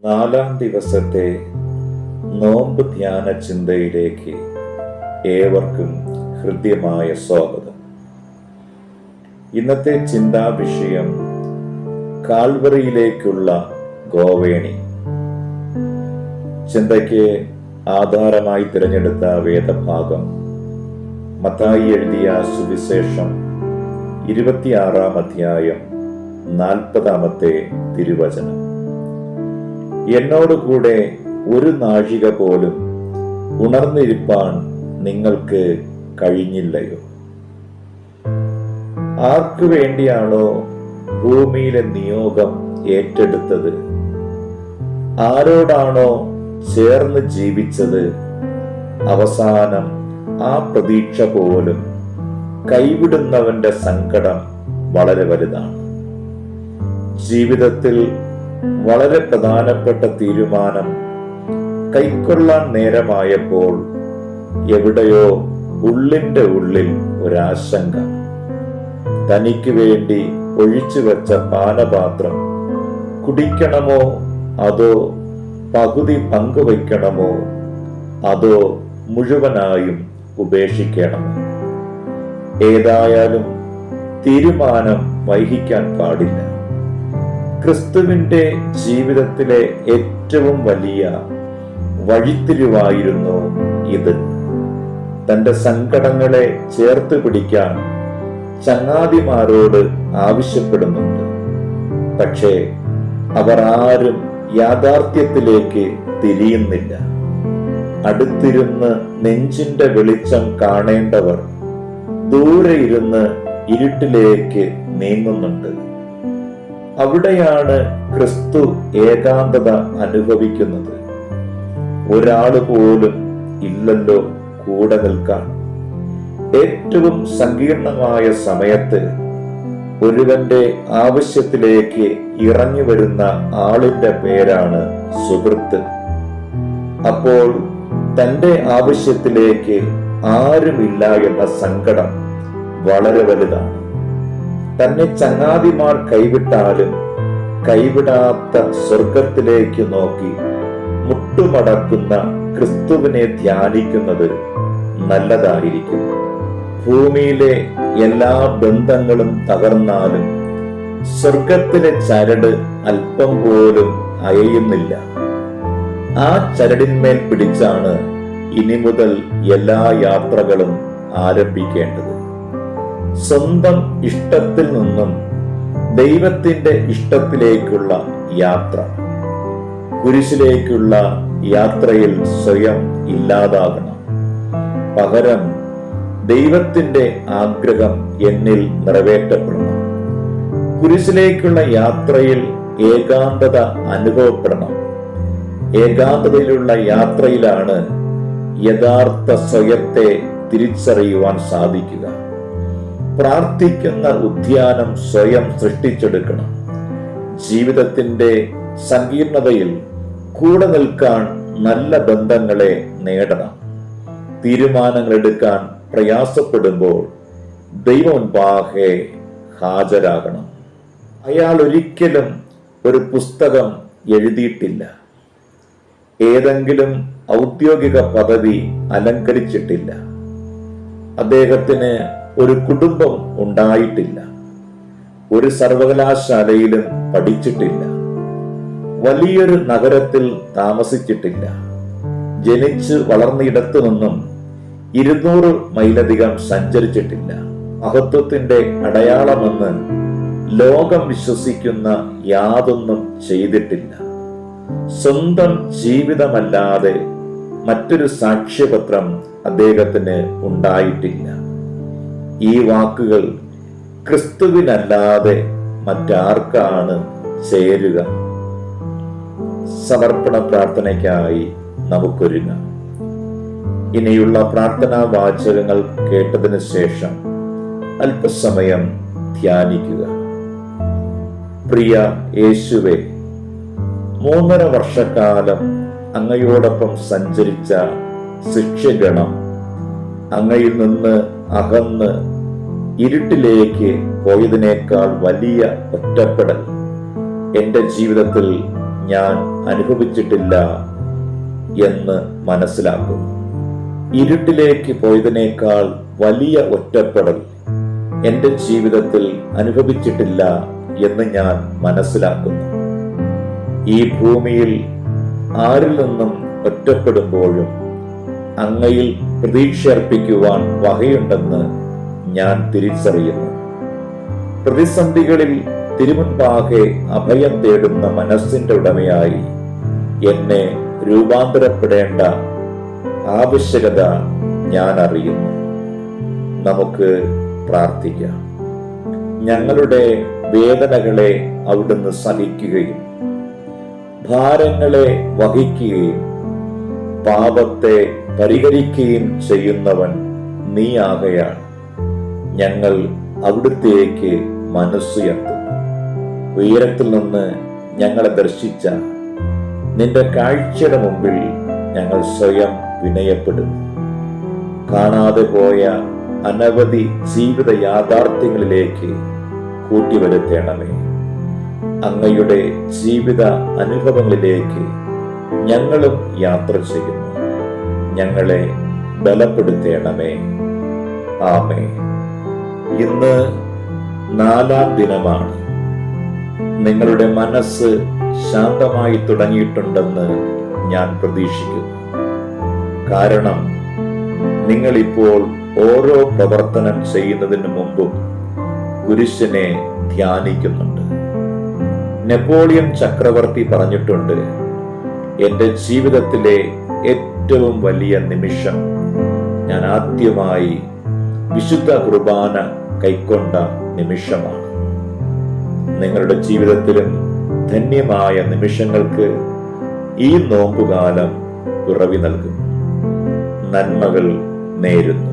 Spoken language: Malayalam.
നാലാം ദിവസത്തെ നോമ്പ് ധ്യാന ചിന്തയിലേക്ക് ഏവർക്കും ഹൃദ്യമായ സ്വാഗതം. ഇന്നത്തെ ചിന്താ വിഷയം കാൽവറിയിലേക്കുള്ള ഗോവേണി. ചിന്തയ്ക്ക് ആധാരമായി തിരഞ്ഞെടുത്ത വേദഭാഗം മത്തായി എഴുതിയ സുവിശേഷം 26-ാം അധ്യായം 40-ാമത്തെ തിരുവചനം. എന്നോടുകൂടെ ഒരു നാഴിക പോലും ഉണർന്നിരിപ്പാൻ നിങ്ങൾക്ക് കഴിഞ്ഞില്ലയോ? ആർക്കു വേണ്ടിയാണോ ഭൂമിയിലെ നിയോഗം ഏറ്റെടുത്തത്, ആരോടാണോ ചേർന്ന് ജീവിച്ചത്, അവസാനം ആ പ്രതീക്ഷ പോലും കൈവിടുന്നവന്റെ സങ്കടം വളരെ വലുതാണ്. ജീവിതത്തിൽ വളരെ പ്രധാനപ്പെട്ട തീരുമാനം കൈക്കൊള്ളാൻ നേരമായപ്പോൾ എവിടെയോ ഉള്ളിന്റെ ഉള്ളിൽ ഒരാശങ്ക. തനിക്ക് വേണ്ടി ഒഴിച്ചു വെച്ച പാനപാത്രം കുടിക്കണമോ, അതോ പകുതി പങ്കുവയ്ക്കണമോ, അതോ മുഴുവനായും ഉപേക്ഷിക്കണമോ? ഏതായാലും തീരുമാനം വൈകിക്കാൻ പാടില്ല. ക്രിസ്തുവിന്റെ ജീവിതത്തിലെ ഏറ്റവും വലിയ വഴിത്തിരിവായിരുന്നു ഇത്. തന്റെ സങ്കടങ്ങളെ ചേർത്ത് പിടിക്കാൻ ചങ്ങാതിമാരോട് ആവശ്യപ്പെടുന്നുണ്ട്. പക്ഷേ അവർ ആരും യാഥാർത്ഥ്യത്തിലേക്ക് തിരിയുന്നില്ല. അടുത്തിരുന്ന് നെഞ്ചിന്റെ വെളിച്ചം കാണേണ്ടവർ ദൂരെ ഇരുന്ന് ഇരുട്ടിലേക്ക് നീങ്ങുന്നുണ്ട്. അവിടെയാണ് ക്രിസ്തു ഏകാന്തത അനുഭവിക്കുന്നത്. ഒരാള് പോലും ഇല്ലല്ലോ കൂടെ നിൽക്കാൻ. ഏറ്റവും സങ്കീർണമായ സമയത്ത് ഒരുവന്റെ ആവശ്യത്തിലേക്ക് ഇറങ്ങി വരുന്ന ആളിന്റെ പേരാണ് സുഹൃത്ത്. അപ്പോൾ തന്റെ ആവശ്യത്തിലേക്ക് ആരുമില്ല എന്ന സങ്കടം വളരെ വലുതാണ്. തന്നെ ചങ്ങാതിമാർ കൈവിട്ടാലും കൈവിടാത്ത സ്വർഗത്തിലേക്ക് നോക്കി മുട്ടുമടക്കുന്ന ക്രിസ്തുവിനെ ധ്യാനിക്കുന്നത് നല്ലതായിരിക്കും. ഭൂമിയിലെ എല്ലാ ബന്ധങ്ങളും തകർന്നാലും സ്വർഗത്തിലെ ചരട് അല്പം പോലും അയയുന്നില്ല. ആ ചരടിന്മേൽ പിടിച്ചാണ് ഇനി മുതൽ എല്ലാ യാത്രകളും ആരംഭിക്കേണ്ടത്. സ്വന്തം ഇഷ്ടത്തിൽ നിന്നും ദൈവത്തിന്റെ ഇഷ്ടത്തിലേക്കുള്ള യാത്ര. കുരിശിലേക്കുള്ള യാത്രയിൽ സ്വയം ഇല്ലാതാകണം. പകരം ദൈവത്തിന്റെ ആഗ്രഹം എന്നിൽ നിറവേറ്റപ്പെടണം. കുരിശിലേക്കുള്ള യാത്രയിൽ ഏകാന്തത അനുഭവപ്പെടണം. ഏകാന്തതയിലുള്ള യാത്രയിലാണ് യഥാർത്ഥ സ്വയത്തെ തിരിച്ചറിയുവാൻ സാധിക്കുക. പ്രാർത്ഥിക്കുന്ന ഉദ്യാനം സ്വയം സൃഷ്ടിച്ചെടുക്കണം. ജീവിതത്തിന്റെ സങ്കീർണതയിൽ കൂടെ നിൽക്കാൻ നല്ല ബന്ധങ്ങളെ നേടണം. തീരുമാനങ്ങൾ എടുക്കാൻ പ്രയാസപ്പെടുമ്പോൾ ദൈവമുൻപാകെ ഹാജരാകണം. അയാൾ ഒരിക്കലും ഒരു പുസ്തകം എഴുതിയിട്ടില്ല. ഏതെങ്കിലും ഔദ്യോഗിക പദവി അലങ്കരിച്ചിട്ടില്ല. അദ്ദേഹത്തിന് ഒരു കുടുംബം ഉണ്ടായിട്ടില്ല. ഒരു സർവകലാശാലയിലും പഠിച്ചിട്ടില്ല. വലിയൊരു നഗരത്തിൽ താമസിച്ചിട്ടില്ല. ജനിച്ചു വളർന്നയിടത്തു നിന്നും 200 മൈലധികം സഞ്ചരിച്ചിട്ടില്ല. മഹത്വത്തിന്റെ അടയാളമെന്ന് ലോകം വിശ്വസിക്കുന്ന യാതൊന്നും ചെയ്തിട്ടില്ല. സ്വന്തം ജീവിതമല്ലാതെ മറ്റൊരു സാക്ഷ്യപത്രം അദ്ദേഹത്തിന് ഉണ്ടായിട്ടില്ല. ഈ വാക്കുകൾ ക്രിസ്തുവിനല്ലാതെ മറ്റാർക്കാണ് ചേരുക? സമർപ്പണ പ്രാർത്ഥനയ്ക്കായി നമുക്കൊരുങ്ങാം. ഇനിയുള്ള പ്രാർത്ഥനാ വാചകങ്ങൾ കേട്ടതിന് ശേഷം അല്പസമയം ധ്യാനിക്കുക. പ്രിയ യേശുവേ, 3.5 വർഷക്കാലം അങ്ങയോടൊപ്പം സഞ്ചരിച്ച ശിഷ്യഗണം അങ്ങയിൽ നിന്ന് അകന്ന് ഇരുട്ടിലേക്ക് പോയതിനേക്കാൾ വലിയ ഒറ്റപ്പെടൽ എൻ്റെ ജീവിതത്തിൽ ഞാൻ അനുഭവിച്ചിട്ടില്ല എന്ന് മനസ്സിലാക്കുന്നു. ഇരുട്ടിലേക്ക് പോയതിനേക്കാൾ വലിയ ഒറ്റപ്പെടൽ എൻ്റെ ജീവിതത്തിൽ അനുഭവിച്ചിട്ടില്ല എന്ന് ഞാൻ മനസ്സിലാക്കുന്നു. ഈ ഭൂമിയിൽ ആരിൽ നിന്നും ഒറ്റപ്പെടുമ്പോഴും അങ്ങയിൽ പ്രതീക്ഷ അർപ്പിക്കുവാൻ വകയുണ്ടെന്ന് ഞാൻ തിരിച്ചറിയുന്നു. പ്രതിസന്ധികളിൽ തിരുമുൻപാകെ അഭയം തേടുന്ന മനസ്സിന്റെ ഉടമയായി എന്നെ രൂപാന്തരപ്പെടേണ്ട ആവശ്യകത ഞാൻ അറിയുന്നു. നമുക്ക് പ്രാർത്ഥിക്കാം. ഞങ്ങളുടെ വേദനകളെ അവിടുന്ന് സഹിക്കുകയും ഭാരങ്ങളെ വഹിക്കുകയും പാപത്തെ പരിഹരിക്കുകയും ചെയ്യുന്നവൻ നീ ആകയാൽ ഞങ്ങൾ അവിടുത്തേക്ക് മനസ്സുയർത്തുന്നു. ഉയരത്തിൽ നിന്ന് ഞങ്ങളെ ദർശിച്ച നിന്റെ കാഴ്ചയുടെ മുമ്പിൽ ഞങ്ങൾ സ്വയം വിനയപ്പെടുന്നു. കാണാതെ പോയ അനവധി ജീവിത യാഥാർത്ഥ്യങ്ങളിലേക്ക് കൂട്ടിവരുത്തേണമേ. അങ്ങയുടെ ജീവിത അനുഭവങ്ങളിലേക്ക് ഞങ്ങളും യാത്ര ചെയ്യുന്നു. ഞങ്ങളെ ബലപ്പെടുത്തേണമേ. ആമേൻ. ഇന്ന് 4-ാം ദിനമാണ്. നിങ്ങളുടെ മനസ്സ് ശാന്തമായി തുടങ്ങിയിട്ടുണ്ടെന്ന് ഞാൻ പ്രതീക്ഷിക്കുന്നു. കാരണം നിങ്ങളിപ്പോൾ ഓരോ പ്രവർത്തനം ചെയ്യുന്നതിന് മുമ്പും കുരിശിനെ ധ്യാനിക്കുന്നുണ്ട്. നെപ്പോളിയൻ ചക്രവർത്തി പറഞ്ഞിട്ടുണ്ട്, എൻ്റെ ജീവിതത്തിലെ ഏറ്റവും വലിയ നിമിഷം ഞാൻ ആദ്യമായി വിശുദ്ധ കുർബാന കൈക്കൊണ്ട നിമിഷമാണ്. നിങ്ങളുടെ ജീവിതത്തിലും ധന്യമായ നിമിഷങ്ങൾക്ക് ഈ നോമ്പുകാലം പിറവി നൽകും. നന്മകൾ നേരുന്നു.